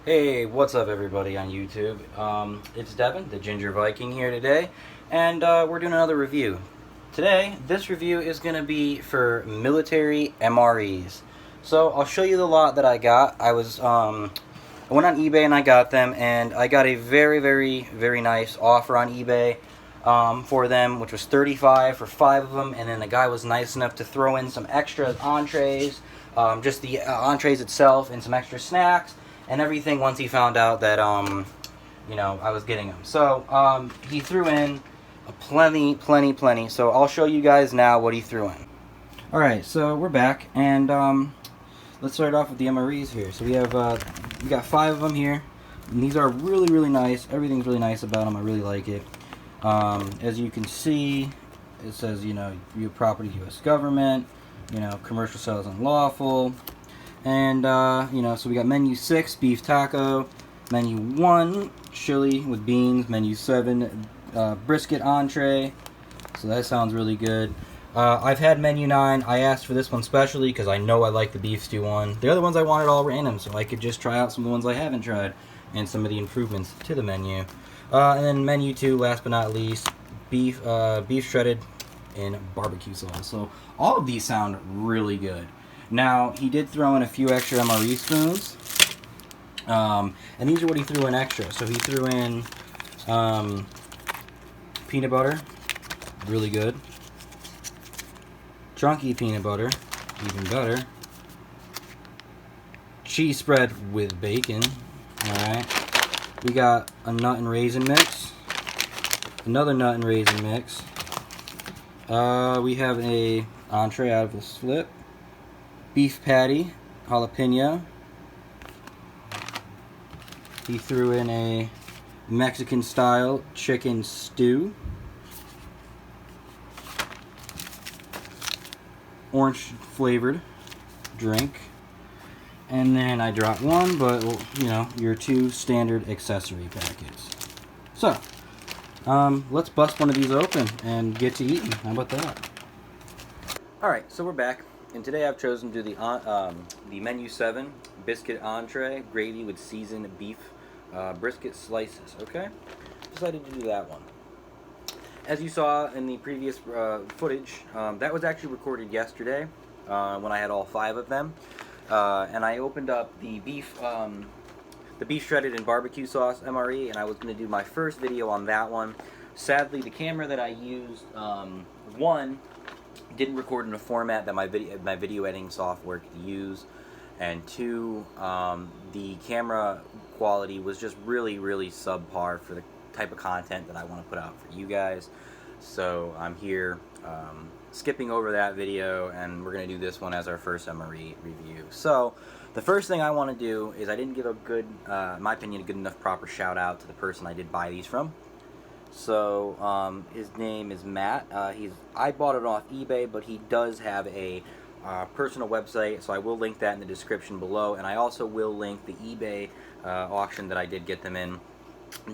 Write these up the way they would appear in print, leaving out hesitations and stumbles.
Hey, what's up, everybody on YouTube? It's Devin, the Ginger Viking, here today, and we're doing another review. Today, this review is going to be for military MREs. So I'll show you the lot that I got. I went on eBay and I got them, and I got a very nice offer on eBay for them, which was $35 for 5 of them, and then the guy was nice enough to throw in some extra entrees, just the entrees itself, and some extra snacks and everything once he found out that I was getting them. So he threw in a plenty. So I'll show you guys now what he threw in. Alright, so we're back, and let's start off with the MREs here. So we got 5 of them here, and these are really nice. Everything's really nice about them. I really like it. As you can see, it says, your property, U.S. government, commercial sales unlawful. And, so we got menu 6, beef taco, menu 1, chili with beans, menu 7, brisket entree, so that sounds really good. I've had menu 9, I asked for this one specially because I know I like the beef stew one. The other ones I wanted all random, so I could just try out some of the ones I haven't tried, and some of the improvements to the menu. And then menu 2, last but not least, beef shredded in barbecue sauce. So all of these sound really good. Now, he did throw in a few extra MRE spoons, and these are what he threw in extra. So he threw in peanut butter, really good. Chunky peanut butter, even better. Cheese spread with bacon, alright. We got a nut and raisin mix, another nut and raisin mix. We have a entree out of a slip. Beef patty, jalapeno. He threw in a Mexican style chicken stew. Orange flavored drink. And then I dropped one, but your 2 standard accessory packets. So, let's bust one of these open and get to eating. How about that? Alright, so we're back. And today I've chosen to do the menu 7 biscuit entree gravy with seasoned beef brisket slices. Okay, decided to do that one. As you saw in the previous footage, that was actually recorded yesterday when I had all 5 of them, and I opened up the beef shredded in barbecue sauce MRE, and I was going to do my first video on that one. Sadly, the camera that I used, one, didn't record in a format that my video editing software could use, and 2, the camera quality was just really subpar for the type of content that I want to put out for you guys. So I'm here skipping over that video, and we're going to do this one as our first MRE review. So the first thing I want to do is I didn't give a good, in my opinion, a good enough proper shout out to the person I did buy these from. So his name is Matt. I bought it off eBay, but he does have a personal website, so I will link that in the description below, and I also will link the eBay auction that I did get them in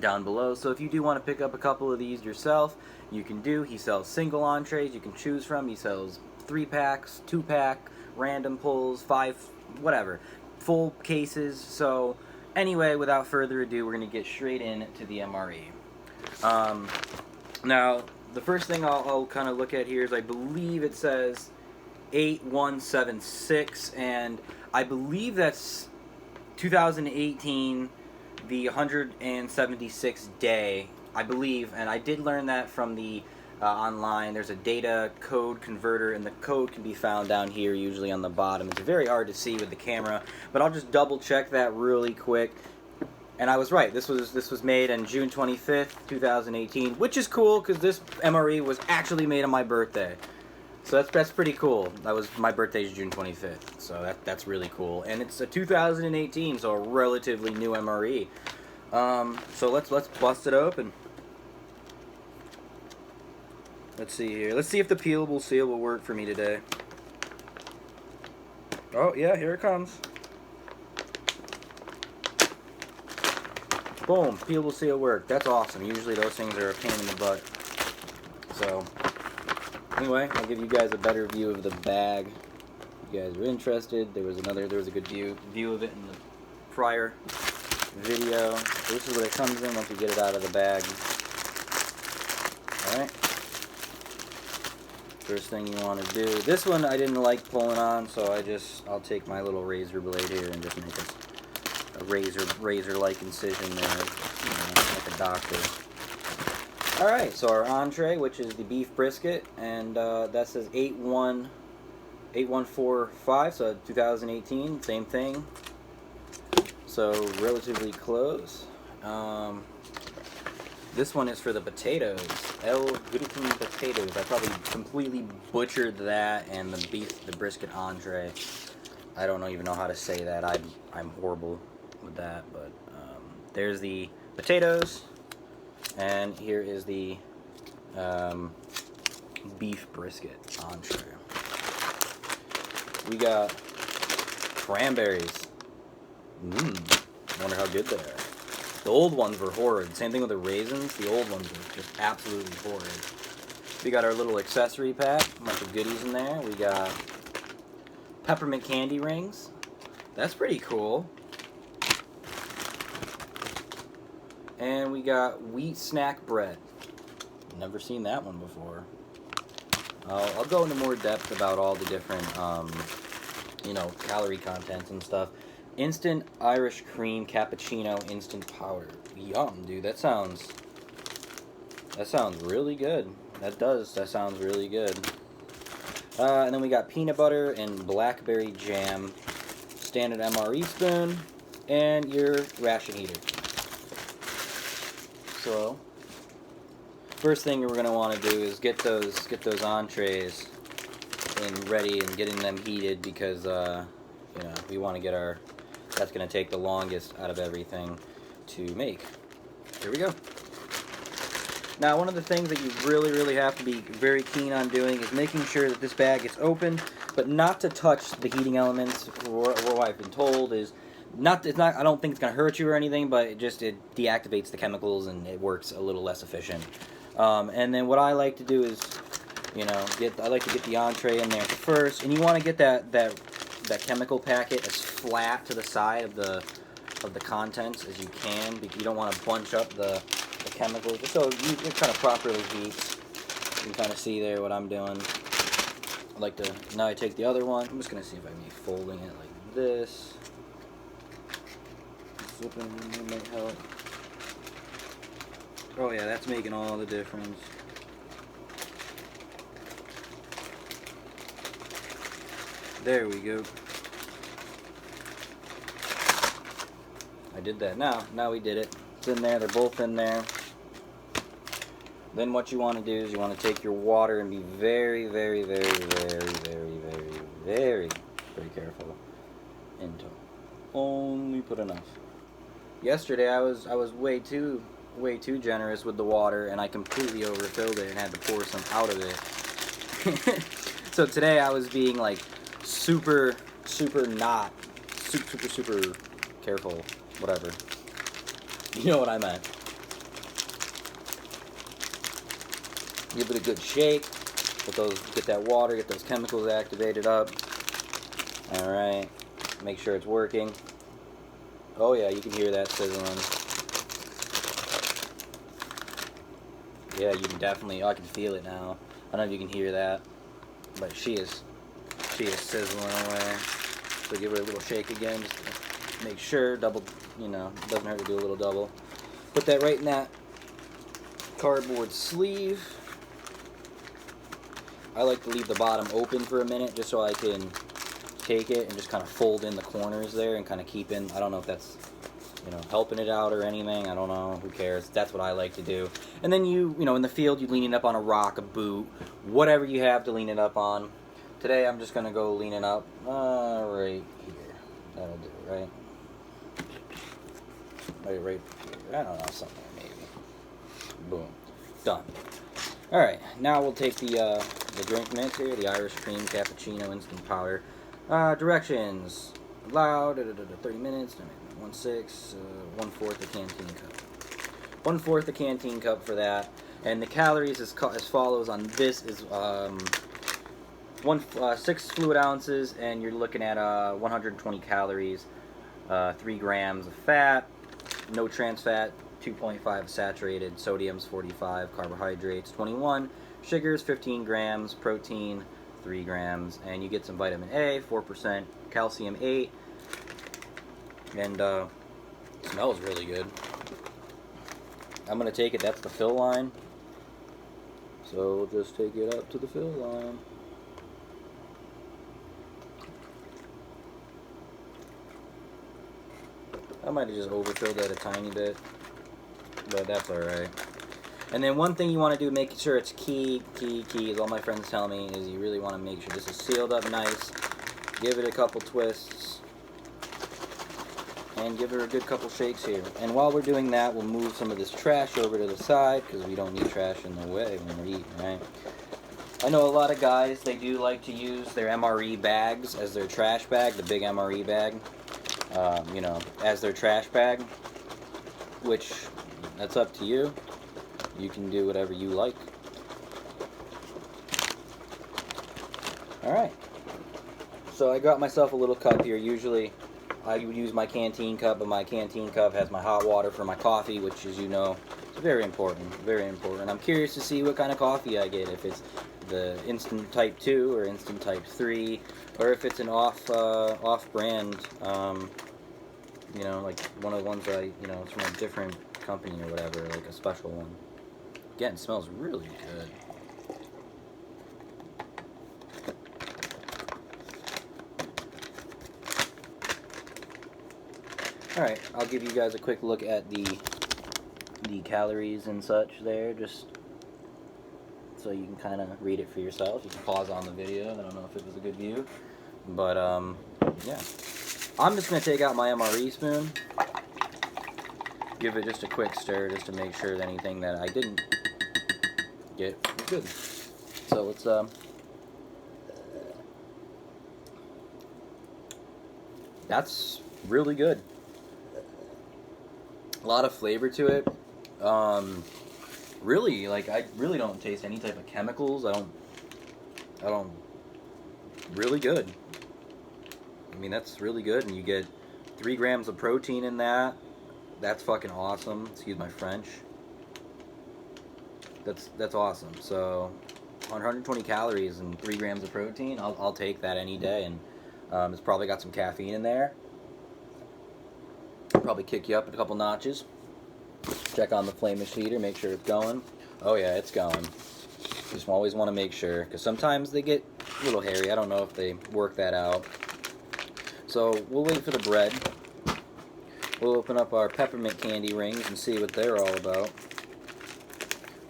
down below. So if you do want to pick up a couple of these yourself, you can do. He sells single entrees you can choose from. He sells 3-packs, 2-pack, random pulls, 5, whatever, full cases. So anyway, without further ado, we're going to get straight into the MRE. Now, the first thing I'll kind of look at here is I believe it says 8176, and I believe that's 2018, the 176th day, I believe, and I did learn that from the online. There's a data code converter, and the code can be found down here, usually on the bottom. It's very hard to see with the camera, but I'll just double check that really quick. And I was right. This was made on June 25th, 2018, which is cool because this MRE was actually made on my birthday. So that's pretty cool. My birthday is June 25th, so that's really cool. And it's a 2018, so a relatively new MRE. So let's bust it open. Let's see here. Let's see if the peelable seal will work for me today. Oh yeah, here it comes. Boom, peelable seal work. That's awesome. Usually those things are a pain in the butt. So anyway, I'll give you guys a better view of the bag. If you guys are interested, there was a good view of it in the prior video. This is what it comes in once you get it out of the bag. Alright. First thing you want to do. This one I didn't like pulling on, so I'll take my little razor blade here and just make a razor-like incision there, like a doctor. Alright, so our entree, which is the beef brisket, and that says 8145, so 2018, same thing. So relatively close. This one is for the potatoes. El Gritten potatoes. I probably completely butchered that and the brisket entree. I don't even know how to say that. I'm horrible with that, but there's the potatoes, and here is the beef brisket entree. We got cranberries. Wonder how good they are. The old ones were horrid. Same thing with the raisins. The old ones were just absolutely horrid. We got our little accessory pack. A bunch of goodies in there. We got peppermint candy rings. That's pretty cool. And we got wheat snack bread. Never seen that one before. I'll go into more depth about all the different, calorie contents and stuff. Instant Irish cream cappuccino instant powder. Yum, dude. That sounds really good. That sounds really good. And then we got peanut butter and blackberry jam, standard MRE spoon, and your ration heater. So, first thing we're gonna want to do is get those entrees and ready and getting them heated, because we want to get our. That's going to take the longest out of everything to make. Here we go. Now, one of the things that you really have to be very keen on doing is making sure that this bag gets open, but not to touch the heating elements. What I've been told is I don't think it's going to hurt you or anything, but it deactivates the chemicals and it works a little less efficient. And then what I like to do is, I like to get the entree in there first, and you want to get that chemical packet as flat to the side of the contents as you can, because you don't want to bunch up the chemicals, just so it kind of properly heats. You can kind of see there what I'm doing. Now I take the other one. I'm just going to see if I can be folding it like this. Flipping might help. Oh yeah, that's making all the difference. There we go. I did that. Now we did it. It's in there. They're both in there. Then what you want to do is you want to take your water and be very careful. And only put enough. Yesterday I was way too generous with the water, and I completely overfilled it and had to pour some out of it. So today I was being like super careful, whatever. You know what I meant. Give it a good shake. Get that water, get those chemicals activated up. Alright. Make sure it's working. Oh yeah, you can hear that sizzling. Yeah, you can definitely, I can feel it now. I don't know if you can hear that, but she is sizzling away. So give her a little shake again, just to make sure, double, it doesn't hurt to do a little double. Put that right in that cardboard sleeve. I like to leave the bottom open for a minute just so I can take it and just kind of fold in the corners there and kind of keep in. I don't know if that's, helping it out or anything. I don't know. Who cares? That's what I like to do. And then in the field, you lean it up on a rock, a boot, whatever you have to lean it up on. Today, I'm just going to go lean it up right here. That'll do it, right? Right here. I don't know, something maybe. Boom. Done. Alright, now we'll take the drink mix here, the Irish cream cappuccino instant powder. Directions. Allowed, 30 minutes, 1/6, 1/4 a canteen cup. 1/4 a canteen cup for that. And the calories as follows on this is 6 fluid ounces, and you're looking at 120 calories, 3 grams of fat, no trans fat, 2.5 saturated, sodium's 45, carbohydrates 21, sugars 15 grams, protein 3 grams, and you get some vitamin A, 4%, calcium 8, and smells really good. I'm going to take it, that's the fill line, so we'll just take it up to the fill line. I might have just overfilled that a tiny bit, but that's alright. And then one thing you want to do, make sure it's key, as all my friends tell me, is you really want to make sure this is sealed up nice. Give it a couple twists, and give it a good couple shakes here. And while we're doing that, we'll move some of this trash over to the side, because we don't need trash in the way when we're eating, right? I know a lot of guys, they do like to use their MRE bags as their trash bag, the big MRE bag. You know, as their trash bag, which that's up to you. You can do whatever you like. Alright, so I got myself a little cup here. Usually I would use my canteen cup, but my canteen cup has my hot water for my coffee, which, as you know, is very important, very important. I'm curious to see what kind of coffee I get, if it's the instant type 2 or instant type 3, or if it's an off-brand, you know, like one of the ones that you know, it's from a different company or whatever, like a special one. Again, it smells really good. Alright, I'll give you guys a quick look at the calories and such there, just so you can kind of read it for yourself. You can pause on the video. I don't know if it was a good view, but yeah. I'm just going to take out my MRE spoon, give it just a quick stir just to make sure that anything that I didn't get was good. So let's that's really good. A lot of flavor to it. Really, like, I really don't taste any type of chemicals. I don't really good. I mean, that's really good, and you get 3 grams of protein in that. That's fucking awesome. Excuse my French. That's awesome. So 120 calories and 3 grams of protein, I'll take that any day. And it's probably got some caffeine in there. Probably kick you up a couple notches. Check on the flame heater, make sure it's going. Oh yeah, it's going. Just always want to make sure, because sometimes they get a little hairy. I don't know if they work that out. So we'll wait for the bread. We'll open up our peppermint candy rings and see what they're all about.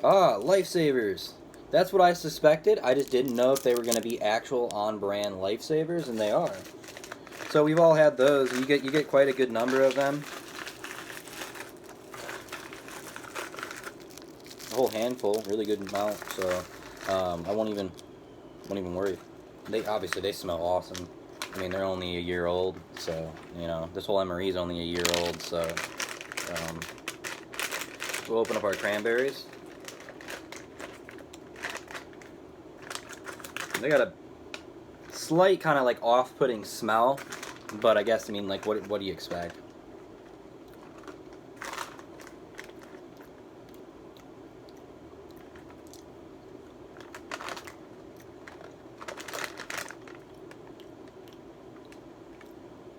Ah, Lifesavers. That's what I suspected. I just didn't know if they were going to be actual on-brand Lifesavers, and they are. So we've all had those. You get quite a good number of them. A whole handful, really good amount. So I won't even worry. They smell awesome. I mean, they're only a year old, so you know this whole MRE is only a year old. So we'll open up our cranberries. They got a slight kind of like off-putting smell, but I guess, I mean, like, what do you expect?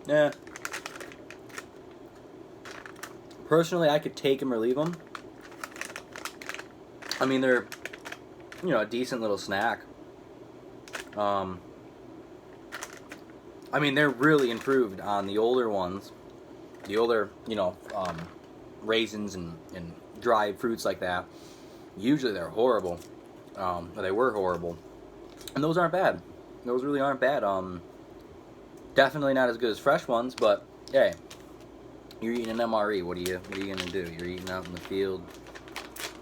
Yeah. Personally, I could take them or leave them. I mean, they're, you know, a decent little snack. I mean, they're really improved on the older ones. The older, you know, raisins and dried fruits like that. Usually they're horrible. Or they were horrible. And those aren't bad. Those really aren't bad. Definitely not as good as fresh ones, but hey, you're eating an MRE. What are you gonna do? You're eating out in the field,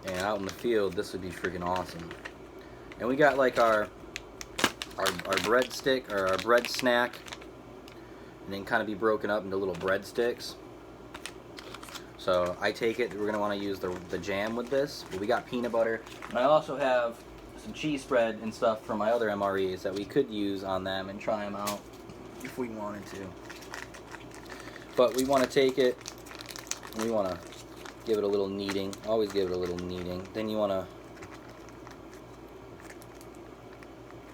and out in the field, this would be freaking awesome. And we got like our bread stick, or our bread snack, and then kind of be broken up into little bread sticks. So I take it we're gonna want to use the jam with this. But we got peanut butter, and I also have some cheese spread and stuff from my other MREs that we could use on them and try them out if we wanted to. But we want to take it We want to give it a little kneading. Always give it a little kneading. Then you want to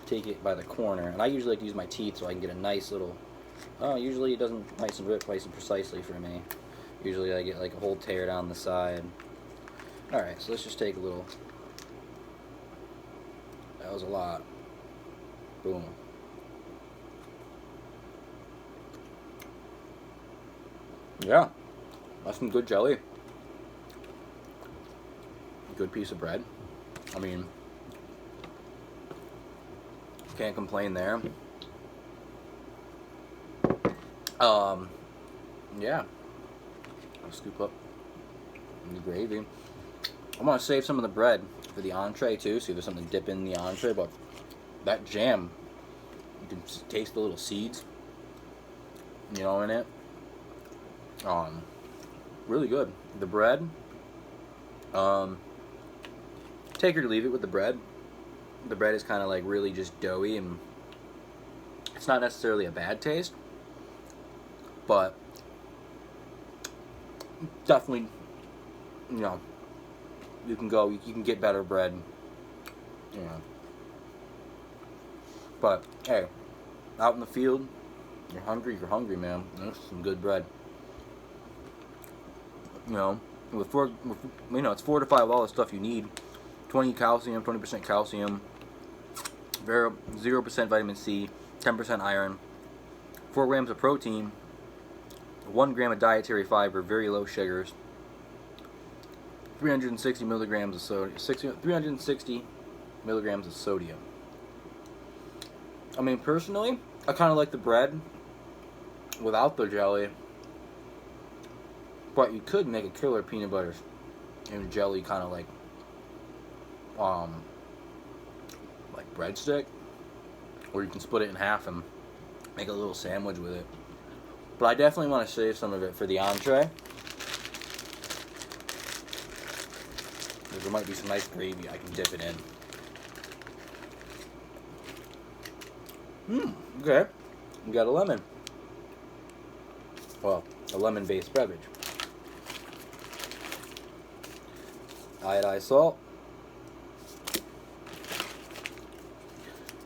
take it by the corner. And I usually like to use my teeth so I can get a nice little... usually it doesn't nice and precisely for me. Usually I get like a whole tear down the side. Alright, so let's just take a little... That was a lot. Boom. Yeah, that's some good jelly. Good piece of bread. I mean, can't complain there. Yeah. I'll scoop up the gravy. I want to save some of the bread for the entree too, see if there's something to dip in the entree, but that jam, you can taste the little seeds, you know, in it. Really good. The bread, take or leave it with the bread. The bread is kind of like really just doughy, and it's not necessarily a bad taste, but definitely, you know, you can get better bread, you know. But hey, out in the field, you're hungry, man. That's some good bread. You know, it's fortified with all the stuff you need. 20 calcium, 20% calcium, 0% vitamin C, 10% iron, 4 grams of protein, 1 gram of dietary fiber, very low sugars, 360 milligrams of sodium. 360 milligrams of sodium. I mean, personally, I kind of like the bread without the jelly, but you could make a killer peanut butter and jelly kind of like breadstick, or you can split it in half and make a little sandwich with it. But I definitely want to save some of it for the entree, because there might be some nice gravy I can dip it in. Okay, we got a lemon. Well, a lemon-based beverage. Iodized salt,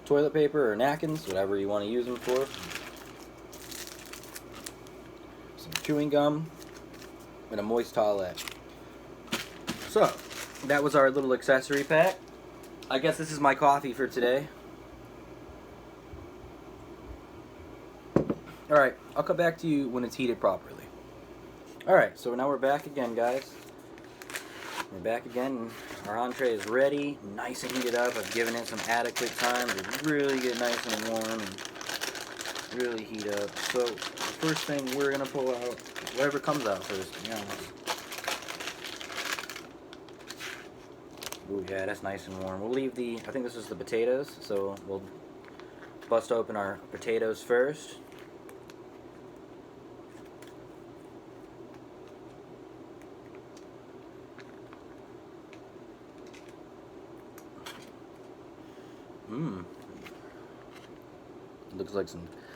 toilet paper or napkins, whatever you want to use them for, some chewing gum, and a moist towelette. So, that was our little accessory pack. I guess this is my coffee for today. Alright, I'll come back to you when it's heated properly. Alright, so now we're back again, guys. We're back again. Our entree is ready, nice and heated up. I've given it some adequate time to really get nice and warm and really heat up. So, the first thing we're going to pull out, whatever comes out first, to be honest. Ooh, yeah, that's nice and warm. We'll leave I think this is the potatoes, so we'll bust open our potatoes first.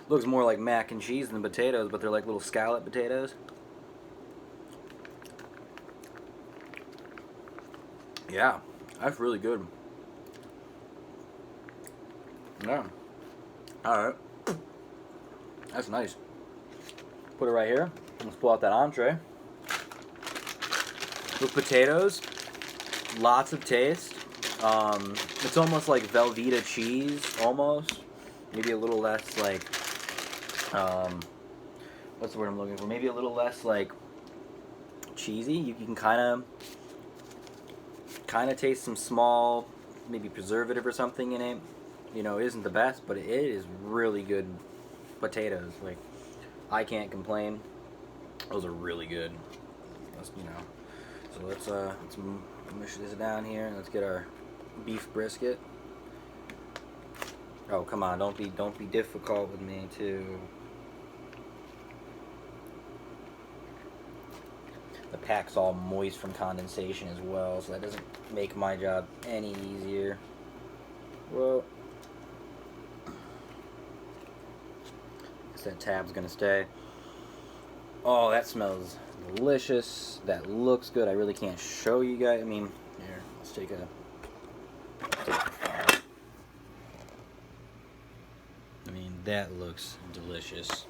Looks more like mac and cheese than potatoes, but they're like little scallop potatoes. Yeah, that's really good. Yeah. Alright. That's nice. Put it right here. Let's pull out that entree. With potatoes, lots of taste. It's almost like Velveeta cheese, almost. Maybe a little less like, what's the word I'm looking for? Maybe a little less like cheesy. You can kind of taste some small, maybe preservative or something in it. You know, it isn't the best, but it is really good potatoes. Like, I can't complain. Those are really good. You know. So let's mush this down here and let's get our beef brisket. Oh, come on, don't be difficult with me too. The pack's all moist from condensation as well, so that doesn't make my job any easier. Well, guess that tab's gonna stay. Oh, that smells delicious. That looks good. I really can't show you guys. I mean, here, let's take a. I mean, that looks delicious.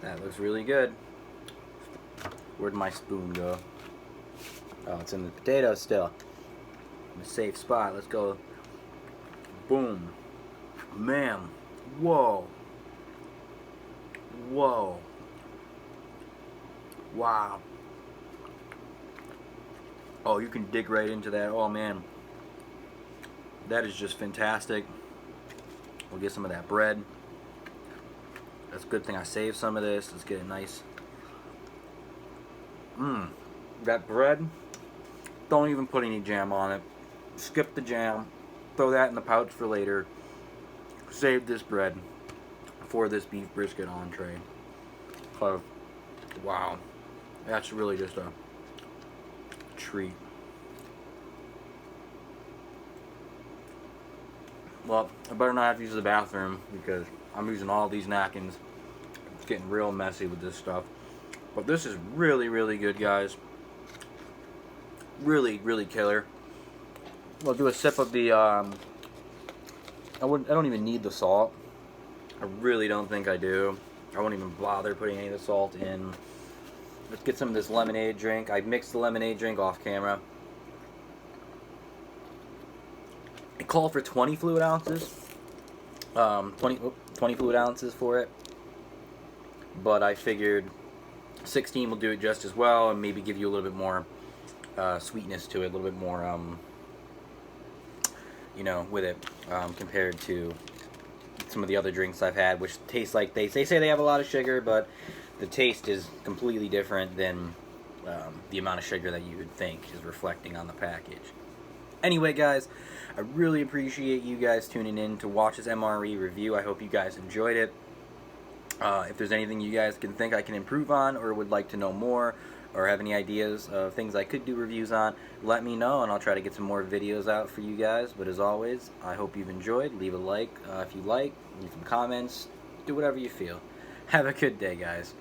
That looks really good. Where'd my spoon go? Oh, it's in the potato still. In a safe spot. Let's go. Boom. Man. Whoa. Whoa. Wow. Oh, you can dig right into that. Oh, man. That is just fantastic. We'll get some of that bread. That's a good thing I saved some of this. Let's get it nice. That bread, don't even put any jam on it. Skip the jam. Throw that in the pouch for later. Save this bread for this beef brisket entree. So, wow. That's really just a treat. Well, I better not have to use the bathroom because I'm using all these napkins. It's getting real messy with this stuff. But this is really, really good, guys. Really, really killer. We'll do a sip of the, I don't even need the salt. I really don't think I do. I won't even bother putting any of the salt in. Let's get some of this lemonade drink. I mixed the lemonade drink off camera. It called for 20 fluid ounces. 20 fluid ounces for it. But I figured 16 will do it just as well, and maybe give you a little bit more sweetness to it, a little bit more, you know, with it, compared to some of the other drinks I've had, which taste like they say they have a lot of sugar, but the taste is completely different than the amount of sugar that you would think is reflecting on the package. Anyway, guys, I really appreciate you guys tuning in to watch this MRE review. I hope you guys enjoyed it. If there's anything you guys can think I can improve on or would like to know more or have any ideas of things I could do reviews on, let me know and I'll try to get some more videos out for you guys. But as always, I hope you've enjoyed. Leave a like if you like, leave some comments, do whatever you feel. Have a good day, guys.